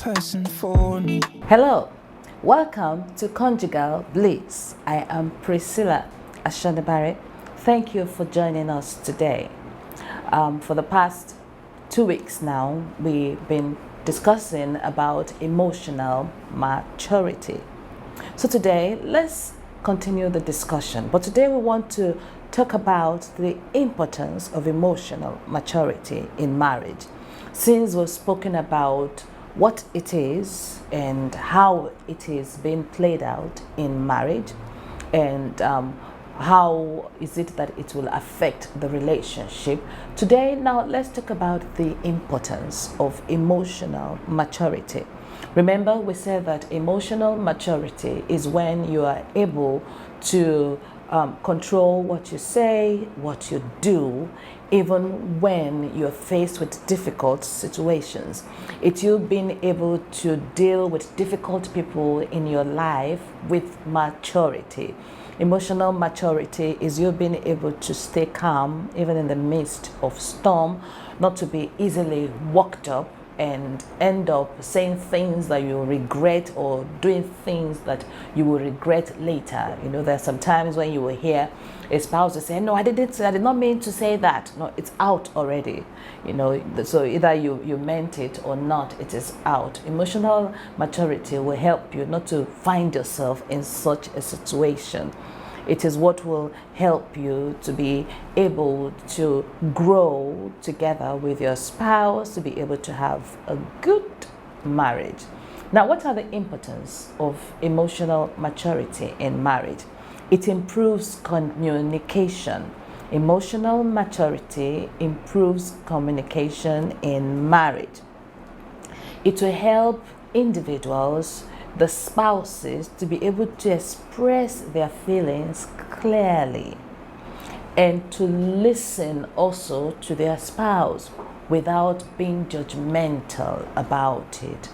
person for me. Hello, welcome to Conjugal Bliss. I am Priscilla, Ashonibare. Thank you for joining us today. For the past 2 weeks now, we've been discussing about emotional maturity. So today, let's continue the discussion. But today we want to talk about the importance of emotional maturity in marriage. Since we've spoken about what it is and how it is being played out in marriage, and how is it that it will affect the relationship. Today, now let's talk about the importance of emotional maturity. Remember, we said that emotional maturity is when you are able to control what you say, what you do, even when you're faced with difficult situations. It's you being able to deal with difficult people in your life with maturity. Emotional maturity is you being able to stay calm even in the midst of storm, not to be easily worked up and end up saying things that you regret or doing things that you will regret later. You know, there's some times when you will hear a spouse say, no, I did not mean to say that. No, it's out already. You know, so either you meant it or not, it is out. Emotional maturity will help you not to find yourself in such a situation. It is what will help you to be able to grow together with your spouse, to be able to have a good marriage. Now, what are the importance of emotional maturity in marriage? It improves communication. Emotional maturity improves communication in marriage. It will help individuals, the spouses, to be able to express their feelings clearly and to listen also to their spouse without being judgmental about it.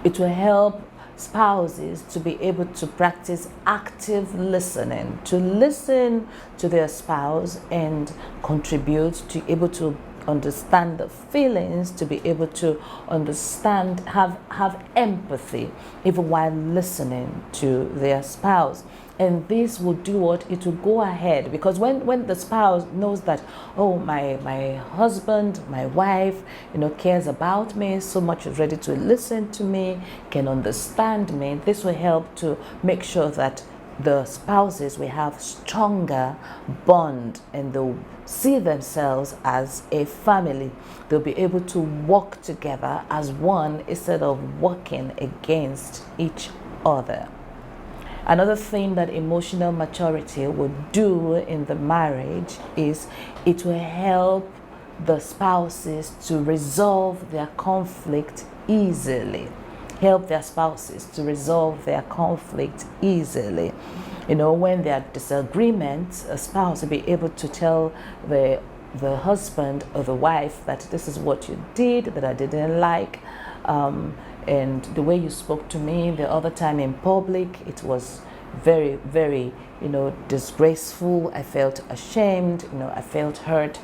It will help spouses to be able to practice active listening, to listen to their spouse and contribute, to be able to understand the feelings, to be able to understand, have empathy even while listening to their spouse. And this will do what? It will go ahead, because when the spouse knows that, oh, my husband, my wife, you know, cares about me so much, is ready to listen to me, can understand me, this will help to make sure that the spouses will have stronger bond and they'll see themselves as a family. They'll be able to work together as one instead of working against each other. Another thing that emotional maturity will do in the marriage is it will help the spouses to resolve their conflict easily. Help their spouses to resolve their conflict easily. You know, when there are disagreements, a spouse will be able to tell the husband or the wife that this is what you did that I didn't like, and the way you spoke to me the other time in public, it was very, very, you know, disgraceful. I felt ashamed, you know, I felt hurt.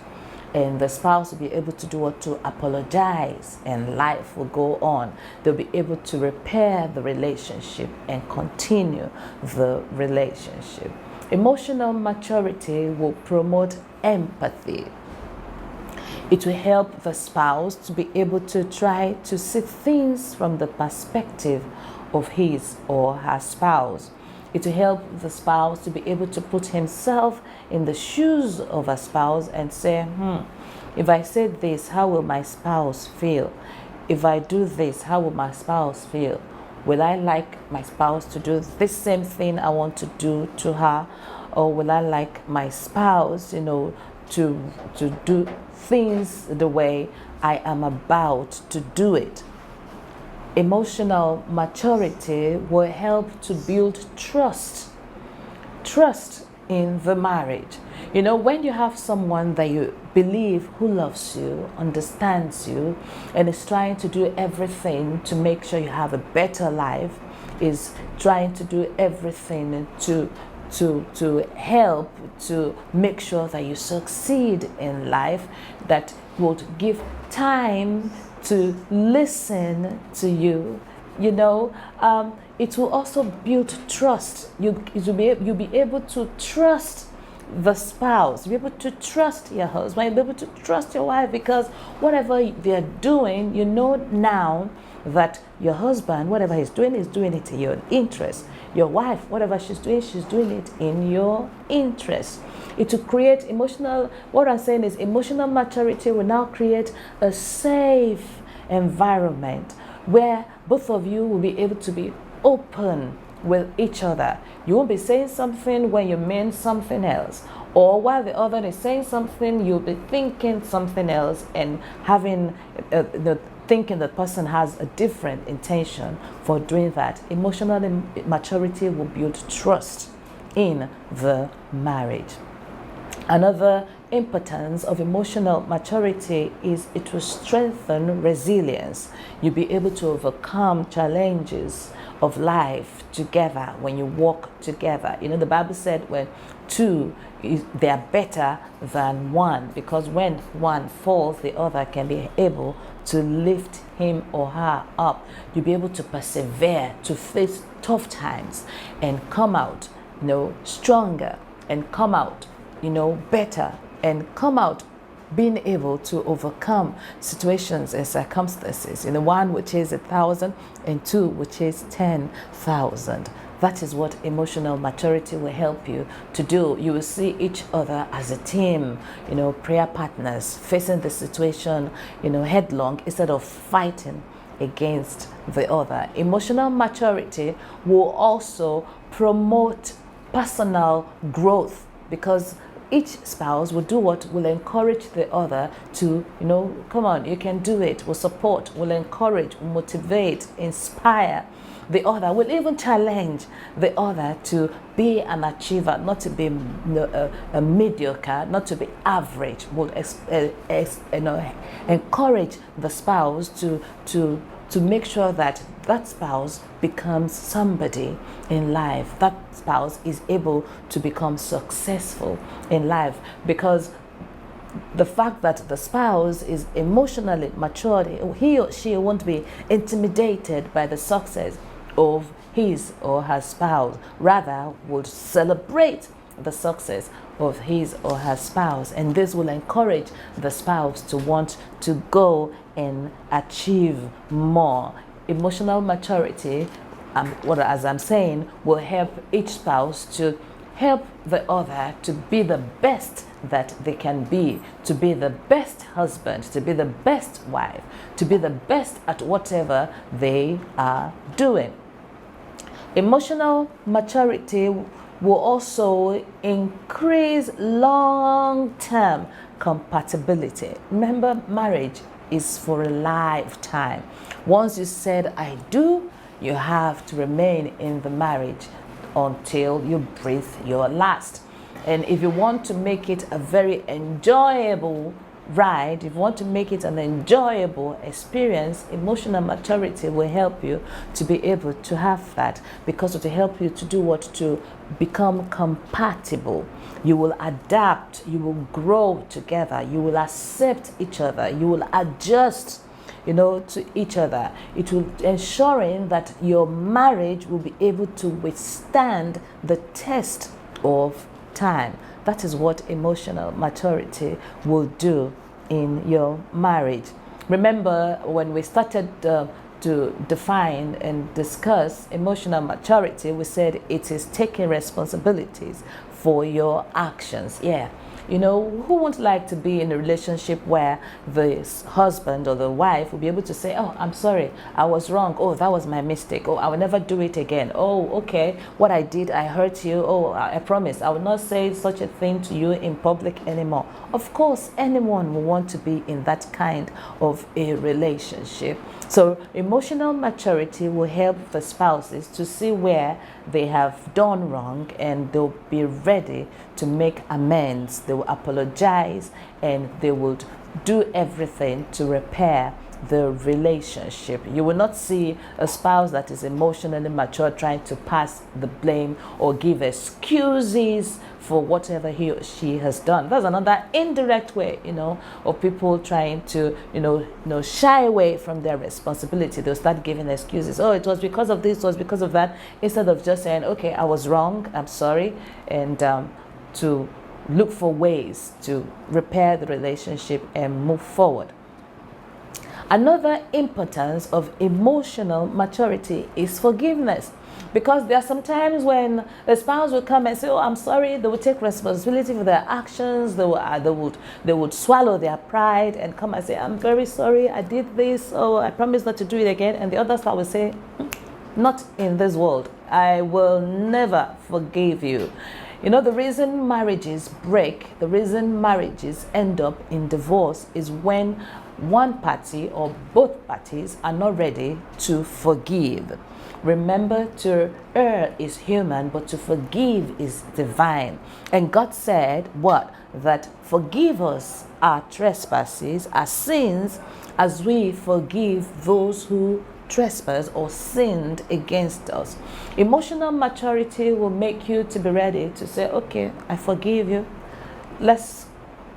And the spouse will be able to do what? To apologize, and life will go on. They'll be able to repair the relationship and continue the relationship. Emotional maturity will promote empathy. It will help the spouse to be able to try to see things from the perspective of his or her spouse. It will help the spouse to be able to put himself in the shoes of a spouse and say, if I say this, how will my spouse feel? If I do this, how will my spouse feel? Will I like my spouse to do this same thing I want to do to her? Or will I like my spouse, you know, to do things the way I am about to do it? Emotional maturity will help to build trust in the marriage. You know, when you have someone that you believe who loves you, understands you, and is trying to do everything to make sure you have a better life, is trying to do everything to help to make sure that you succeed in life, that would give time to listen to you. You know, it will also build trust. You'll be able to trust the spouse. You'll be able to trust your husband. You'll be able to trust your wife, because whatever they're doing, you know now that your husband, whatever he's doing it in your interest. Your wife, whatever she's doing it in your interest. It will create what I'm saying is emotional maturity will now create a safe environment where both of you will be able to be open with each other. You won't be saying something when you mean something else, or while the other is saying something, you'll be thinking something else and having thinking the person has a different intention for doing that. Emotional maturity will build trust in the marriage. Another importance of emotional maturity is it will strengthen resilience. You'll be able to overcome challenges of life together when you walk together. You know, the Bible said when two, they are better than one, because when one falls, the other can be able to lift him or her up. You'll be able to persevere, to face tough times and come out, stronger, and come out, better, and come out being able to overcome situations and circumstances. One which is 1,000 and two which is 10,000. That is what emotional maturity will help you to do. You will see each other as a team, prayer partners, facing the situation, headlong instead of fighting against the other. Emotional maturity will also promote personal growth, because each spouse will do what will encourage the other to, come on, you can do it, will support, will encourage, will motivate, inspire the other, will even challenge the other to be an achiever, not to be a mediocre, not to be average, will encourage the spouse to make sure that that spouse becomes somebody in life. That spouse is able to become successful in life, because the fact that the spouse is emotionally matured, he or she won't be intimidated by the success of his or her spouse, rather would celebrate the success of his or her spouse, and this will encourage the spouse to want to go and achieve more. Emotional maturity, as I'm saying, will help each spouse to help the other to be the best that they can be, to be the best husband, to be the best wife, to be the best at whatever they are doing. Emotional maturity will also increase long-term compatibility. Remember, marriage is for a lifetime. Once you said I do, you have to remain in the marriage until you breathe your last. And if you want to make it a very enjoyable ride, if you want to make it an enjoyable experience, emotional maturity will help you to be able to have that, because it will help you to do what? To become compatible. You will adapt, you will grow together, you will accept each other, you will adjust to each other. It will ensuring that your marriage will be able to withstand the test of time. That is what emotional maturity will do in your marriage. Remember, when we started to define and discuss emotional maturity, we said it is taking responsibilities for your actions. Who won't like to be in a relationship where the husband or the wife will be able to say, oh, I'm sorry, I was wrong. Oh, that was my mistake. Oh, I will never do it again. Oh, okay, what I did, I hurt you. Oh, I promise I will not say such a thing to you in public anymore. Of course, anyone will want to be in that kind of a relationship. So emotional maturity will help the spouses to see where they have done wrong, and they'll be ready to make amends. They will apologize, and they will do everything to repair the relationship. You will not see a spouse that is emotionally mature trying to pass the blame or give excuses for whatever he or she has done. That's another indirect way, of people trying to, shy away from their responsibility. They'll start giving excuses. Oh, it was because of this, it was because of that, instead of just saying, okay, I was wrong, I'm sorry, and to look for ways to repair the relationship and move forward. Another importance of emotional maturity is forgiveness. Because there are some times when the spouse will come and say, oh, I'm sorry. They will take responsibility for their actions. They would swallow their pride and come and say, I'm very sorry, I did this. Oh, I promise not to do it again. And the other spouse will say, not in this world. I will never forgive you. The reason marriages break, the reason marriages end up in divorce is when one party or both parties are not ready to forgive. Remember, to err is human, but to forgive is divine. And God said what? That forgive us our trespasses, our sins, as we forgive those who trespass or sinned against us. Emotional maturity will make you to be ready to say, okay, I forgive you. Let's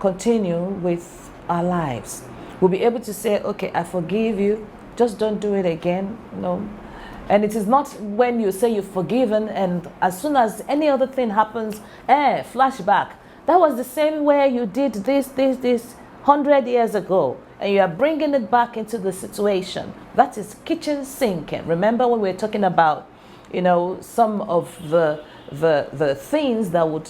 continue with our lives. We'll be able to say, okay, I forgive you. Just don't do it again. And it is not when you say you've forgiven and as soon as any other thing happens, flashback. That was the same way you did this 100 years ago. And you are bringing it back into the situation. That is kitchen sinking. Remember when we were talking about, some of the things that would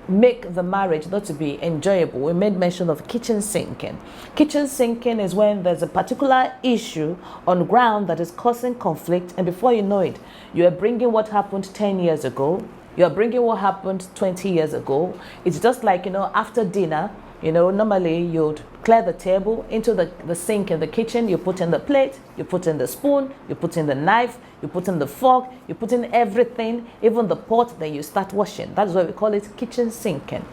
make the marriage not to be enjoyable. We made mention of kitchen sinking. Kitchen sinking is when there's a particular issue on ground that is causing conflict, and before you know it, you are bringing what happened 10 years ago. You are bringing what happened 20 years ago. It's just like, after dinner, normally you'd clear the table into the sink in the kitchen. You put in the plate, you put in the spoon, you put in the knife, you put in the fork, you put in everything, even the pot, then you start washing. That's why we call it kitchen sinking,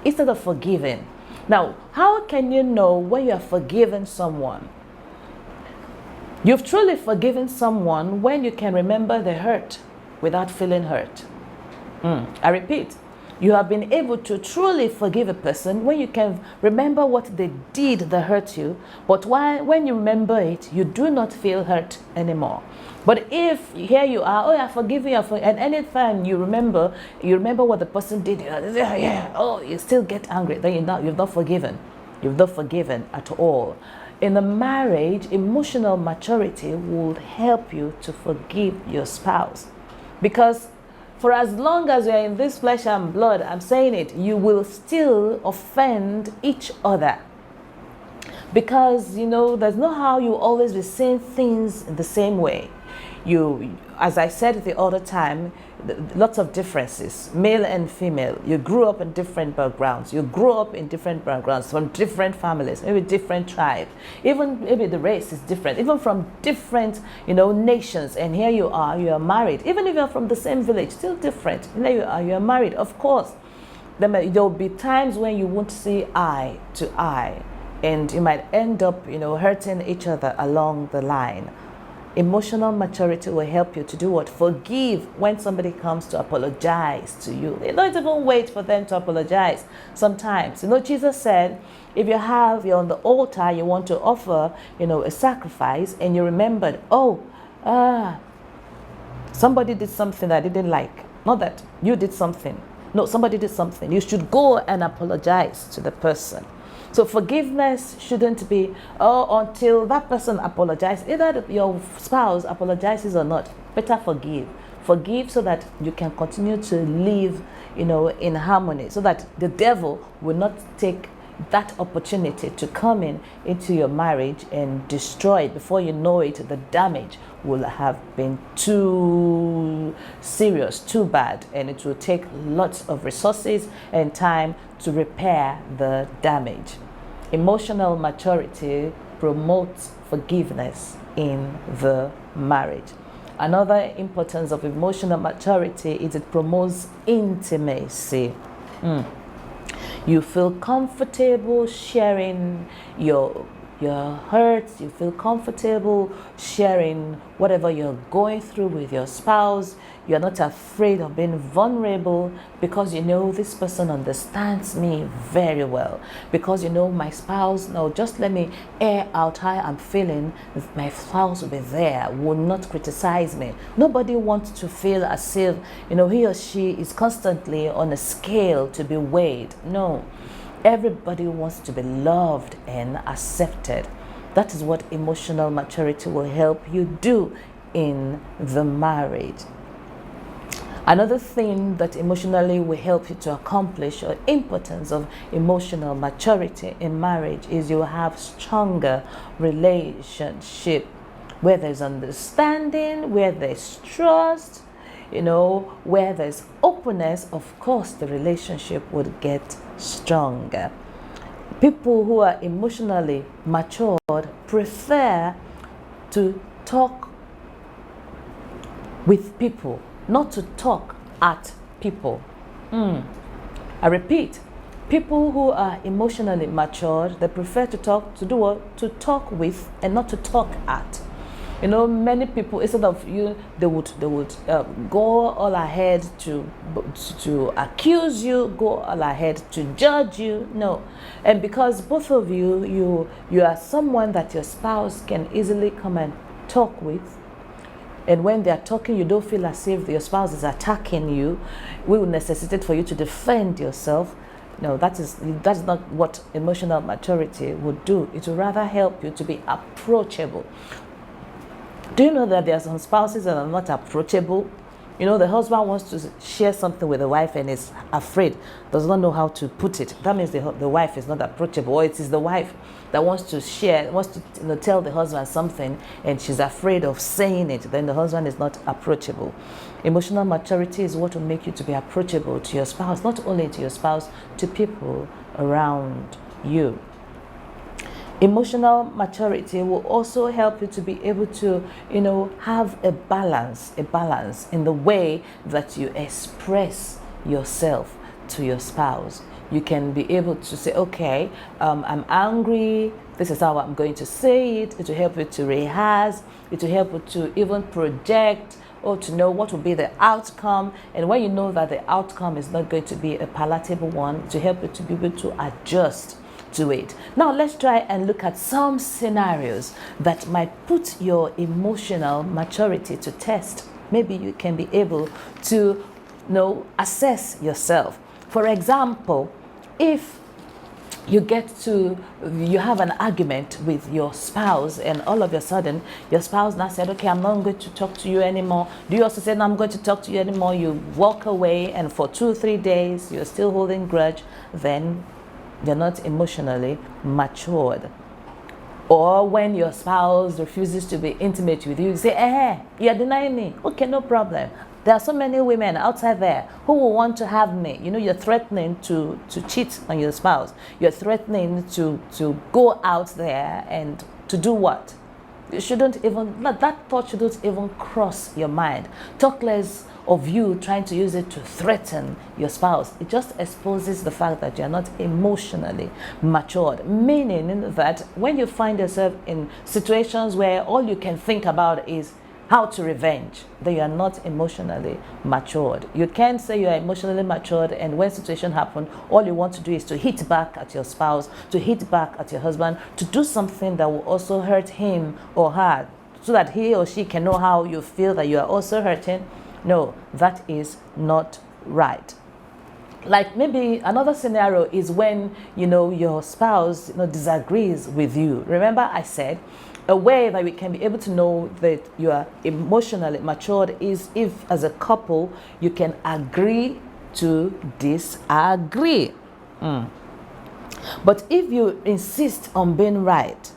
instead of forgiving. Now, how can you know when you are forgiving someone? You've truly forgiven someone when you can remember the hurt without feeling hurt. I repeat, you have been able to truly forgive a person when you can remember what they did that hurt you, but when you remember it, you do not feel hurt anymore. But if here you are, oh, I forgive you, and anytime you remember what the person did, you still get angry, then you've not forgiven. You've not forgiven at all. In a marriage, emotional maturity will help you to forgive your spouse. Because for as long as you're in this flesh and blood, I'm saying it, you will still offend each other. Because, there's no how you always be seeing things in the same way. As I said the other time, lots of differences, male and female. You grew up in different backgrounds. You grew up in different backgrounds from different families, maybe different tribes. Even maybe the race is different, even from different, nations. And here you are married. Even if you're from the same village, still different. You are married. Of course, there will be times when you won't see eye to eye, and you might end up, hurting each other along the line. Emotional maturity will help you to do what? Forgive when somebody comes to apologize to you. You don't even wait for them to apologize. Sometimes, Jesus said, if you're on the altar, you want to offer, a sacrifice, and you remembered, somebody did something that I didn't like. Not that you did something. No, somebody did something. You should go and apologize to the person. So forgiveness shouldn't be, until that person apologizes. Either your spouse apologizes or not, better forgive. Forgive so that you can continue to live, in harmony, so that the devil will not take that opportunity to come into your marriage and destroy it. Before you know it, the damage will have been too serious, too bad, and it will take lots of resources and time to repair the damage. Emotional maturity promotes forgiveness in the marriage. Another importance of emotional maturity is it promotes intimacy. You feel comfortable sharing your you're hurt, you feel comfortable sharing whatever you're going through with your spouse. You're not afraid of being vulnerable because you know this person understands me very well. Because you know my spouse, no, just let me air out how I'm feeling. My spouse will be there, will not criticize me. Nobody wants to feel as if, you know, he or she is constantly on a scale to be weighed. No. Everybody wants to be loved and accepted. That is what emotional maturity will help you do in the marriage. Another thing that emotionally will help you to accomplish, or importance of emotional maturity in marriage, is you have stronger relationship where there's understanding, where there's trust, you know, where there's openness. Of course the relationship would get stronger. People who are emotionally matured prefer to talk with people, not to talk at people. I repeat, people who are emotionally matured, they prefer to talk, to do what? To talk with and not to talk at. You know, many people, instead of you, they would go all ahead to accuse you, go all ahead to judge you. No, and because both of you are someone that your spouse can easily come and talk with, and when they are talking, you don't feel as if your spouse is attacking you. We will necessitate for you to defend yourself. No, that's not what emotional maturity would do. It will rather help you to be approachable. Do you know that there are some spouses that are not approachable? You know, the husband wants to share something with the wife and is afraid, does not know how to put it. That means the wife is not approachable, or it is the wife that wants to share, wants to tell the husband something and she's afraid of saying it. Then the husband is not approachable. Emotional maturity is what will make you to be approachable to your spouse, not only to your spouse, to people around you. Emotional maturity will also help you to be able to, you know, have a balance in the way that you express yourself to your spouse. You can be able to say, okay, I'm angry, this is how I'm going to say it. It will help you to rehearse, it will help you to even project, or to know what will be the outcome. And when you know that the outcome is not going to be a palatable one, to help you to be able to adjust to it. Now let's try and look at some scenarios that might put your emotional maturity to test. Maybe you can be able to, you know, assess yourself. For example, if you have an argument with your spouse, and all of a sudden your spouse now said, okay, I'm not going to talk to you anymore. Do you also say, no, I'm going to talk to you anymore? You walk away, and for 2 or 3 days you're still holding grudge. Then you're not emotionally matured. Or when your spouse refuses to be intimate with you, you say, you're denying me. Okay, no problem. There are so many women outside there who will want to have me. You know, you're threatening to cheat on your spouse. You're threatening to go out there and to do what? You shouldn't even, that thought shouldn't even cross your mind. Talk less of you trying to use it to threaten your spouse. It just exposes the fact that you're not emotionally matured, meaning that when you find yourself in situations where all you can think about is how to revenge, then you are not emotionally matured. You can't say you are emotionally matured, and when situation happens, all you want to do is to hit back at your spouse, to hit back at your husband, to do something that will also hurt him or her, so that he or she can know how you feel that you are also hurting. No, that is not right. Like maybe another scenario is when, you know, your spouse, you know, disagrees with you. Remember I said a way that we can be able to know that you are emotionally matured is if, as a couple, you can agree to disagree. But if you insist on being right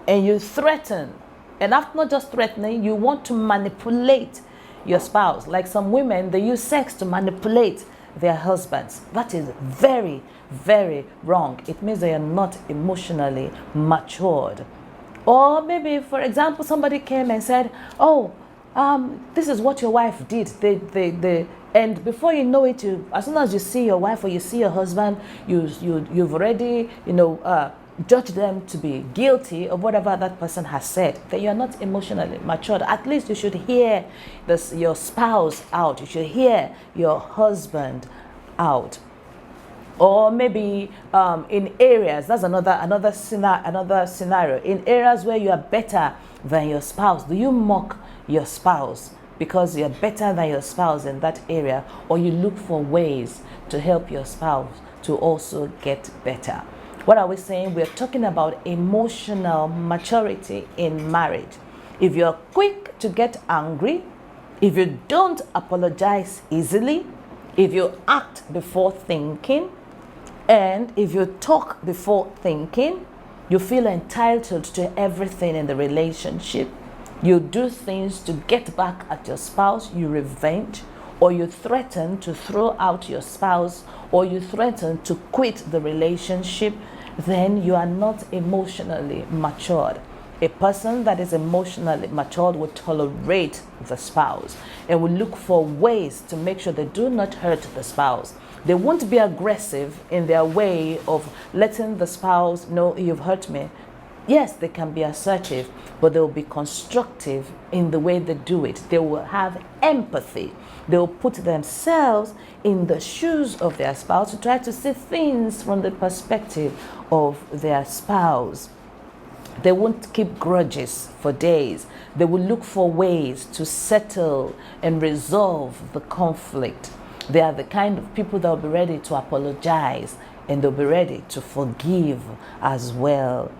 and you threaten, and after not just threatening, you want to manipulate your spouse, like some women, they use sex to manipulate their husbands. That is very, very wrong. It means they are not emotionally matured. Or maybe, for example, somebody came and said, oh, this is what your wife did. And before you know it, as soon as you see your wife or you see your husband, you've already, you know, judge them to be guilty of whatever that person has said, then you're not emotionally matured. At least you should hear your spouse out. You should hear your husband out. Or maybe in areas, that's another scenario. In areas where you are better than your spouse, do you mock your spouse because you're better than your spouse in that area, or you look for ways to help your spouse to also get better? What are we saying? We're talking about emotional maturity in marriage. If you're quick to get angry, if you don't apologize easily, if you act before thinking, and if you talk before thinking, you feel entitled to everything in the relationship, you do things to get back at your spouse, you revenge, or you threaten to throw out your spouse, or you threaten to quit the relationship, then you are not emotionally matured. A person that is emotionally matured will tolerate the spouse and will look for ways to make sure they do not hurt the spouse. They won't be aggressive in their way of letting the spouse know, you've hurt me. Yes, they can be assertive, but they will be constructive in the way they do it. They will have empathy. They will put themselves in the shoes of their spouse to try to see things from the perspective of their spouse. They won't keep grudges for days. They will look for ways to settle and resolve the conflict. They are the kind of people that will be ready to apologize, and they'll be ready to forgive as well.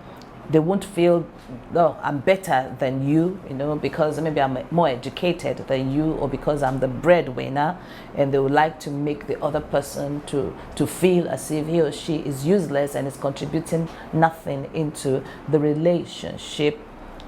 They won't feel, no, I'm better than you, because maybe I'm more educated than you, or because I'm the breadwinner, and they would like to make the other person to feel as if he or she is useless and is contributing nothing into the relationship.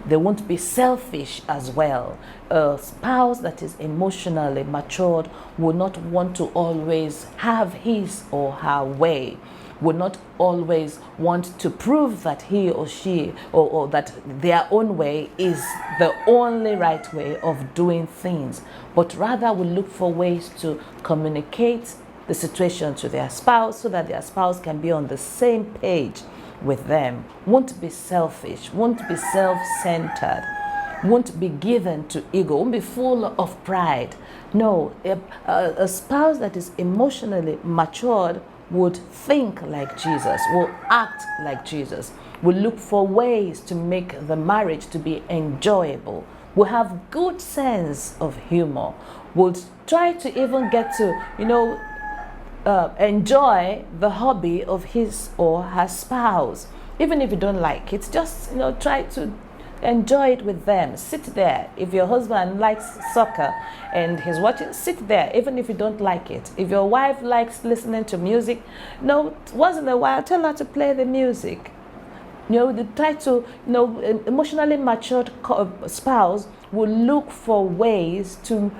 They won't be selfish as well. A spouse that is emotionally matured will not want to always have his or her way, would not always want to prove that he or she or that their own way is the only right way of doing things, but rather will look for ways to communicate the situation to their spouse so that their spouse can be on the same page with them. Won't be selfish, won't be self-centered, won't be given to ego, won't be full of pride. No, a spouse that is emotionally matured would think like Jesus, will act like Jesus, will look for ways to make the marriage to be enjoyable, will have good sense of humor, would try to even get to, enjoy the hobby of his or her spouse. Even if you don't like it, just, try to enjoy it with them. Sit there. If your husband likes soccer and he's watching, sit there, even if you don't like it. If your wife likes listening to music, once in a while, tell her to play the music. Try to, emotionally matured spouse will look for ways to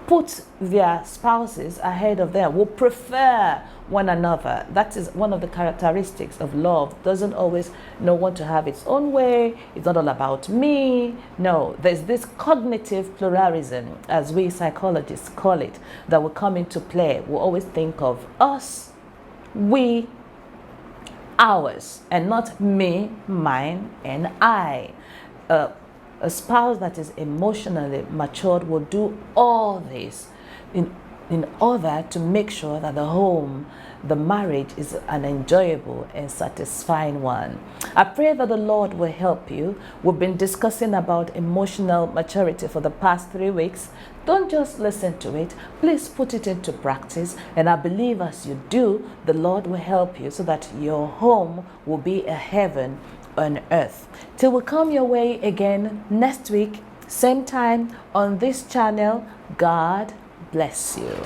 put their spouses ahead of them, will prefer one another. That is one of the characteristics of love. Doesn't always want to have its own way. It's not all about me. No, there's this cognitive pluralism, as we psychologists call it, that will come into play. We'll always think of us, we, ours, and not me, mine, and I. A spouse that is emotionally matured will do all this in order to make sure that the home, the marriage, is an enjoyable and satisfying one. I pray that the Lord will help you. We've been discussing about emotional maturity for the past 3 weeks. Don't just listen to it. Please put it into practice. And I believe as you do, the Lord will help you so that your home will be a heaven on earth. Till we come your way again next week, same time on this channel. God bless you.